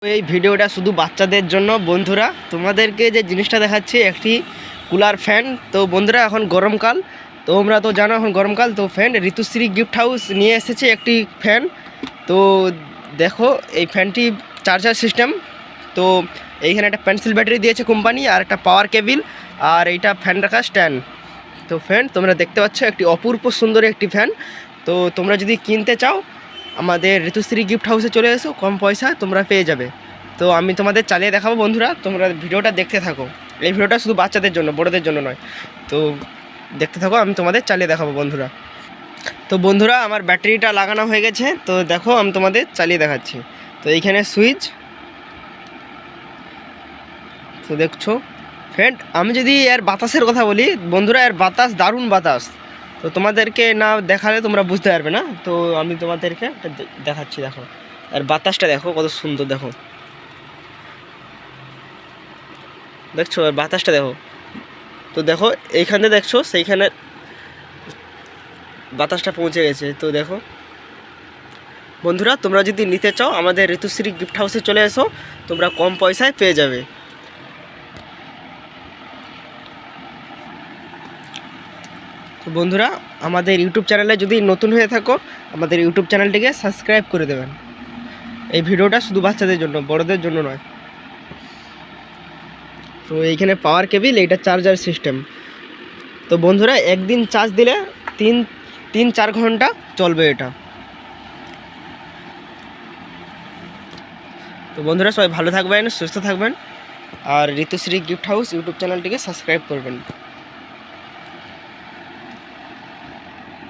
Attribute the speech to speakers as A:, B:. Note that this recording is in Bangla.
A: এই ভিডিওটা শুধু বাচ্চাদের জন্য। বন্ধুরা, তোমাদেরকে যে জিনিসটা দেখাচ্ছি একটি কুলার ফ্যান। তো বন্ধুরা, এখন গরমকাল, তোমরা তো জানো এখন গরমকাল। তো ফ্যান ঋতুশ্রী গিফট হাউস নিয়ে এসেছে একটি ফ্যান। তো দেখো, এই ফ্যানটি চার্জার সিস্টেম। তো এইখানে একটা পেন্সিল ব্যাটারি দিয়েছে কোম্পানি, আর একটা পাওয়ার কেবিল, আর এইটা ফ্যান রাখার স্ট্যান্ড। তো ফ্যান তোমরা দেখতে পাচ্ছ, একটি অপূর্ব সুন্দর একটি ফ্যান। তো তোমরা যদি কিনতে চাও আমাদের ঋতুশ্রী গিফট হাউসে চলে এসো, কম পয়সা তোমরা পেয়ে যাবে। তো আমি তোমাদের চালিয়ে দেখাবো। বন্ধুরা, তোমরা ভিডিওটা দেখতে থাকো। এই ভিডিওটা শুধু বাচ্চাদের জন্য, বড়দের জন্য নয়। তো দেখতে থাকো, আমি তোমাদের চালিয়ে দেখাবো বন্ধুরা। তো বন্ধুরা, আমার ব্যাটারিটা লাগানো হয়ে গেছে। তো দেখো, আমি তোমাদের চালিয়ে দেখাচ্ছি। তো এইখানে সুইচ। তো দেখছো ফ্যান, আমি যদি এর বাতাসের কথা বলি বন্ধুরা, এর বাতাস দারুণ বাতাস। তো তোমাদেরকে না দেখালে তোমরা বুঝতে পারবে না। তো আমি তোমাদেরকে দেখাচ্ছি। দেখো এর বাতাসটা, দেখো কত সুন্দর। দেখো, দেখছো এর বাতাসটা দেখো। তো দেখো এইখানে দেখছো, সেইখানে বাতাসটা পৌঁছে গেছে। তো দেখো বন্ধুরা, তোমরা যদি নিতে চাও আমাদের ঋতুশ্রী গিফট হাউসে চলে এসো, তোমরা কম পয়সায় পেয়ে যাবে। তো বন্ধুরা, আমাদের ইউটিউব চ্যানেলে যদি নতুন হয়ে থাকো, আমাদের ইউটিউব চ্যানেলটিকে সাবস্ক্রাইব করে দেবেন। এই ভিডিওটা শুধু বাচ্চাদের জন্য, বড়দের জন্য নয়। তো এইখানে পাওয়ার কেবিল, এইটা চার্জার সিস্টেম। তো বন্ধুরা, একদিন চার্জ দিলে তিন চার ঘন্টা চলবে এটা। তো বন্ধুরা, সবাই ভালো থাকবেন, সুস্থ থাকবেন, আর ঋতুশ্রী গিফট হাউস ইউটিউব চ্যানেলটিকে সাবস্ক্রাইব করবেন।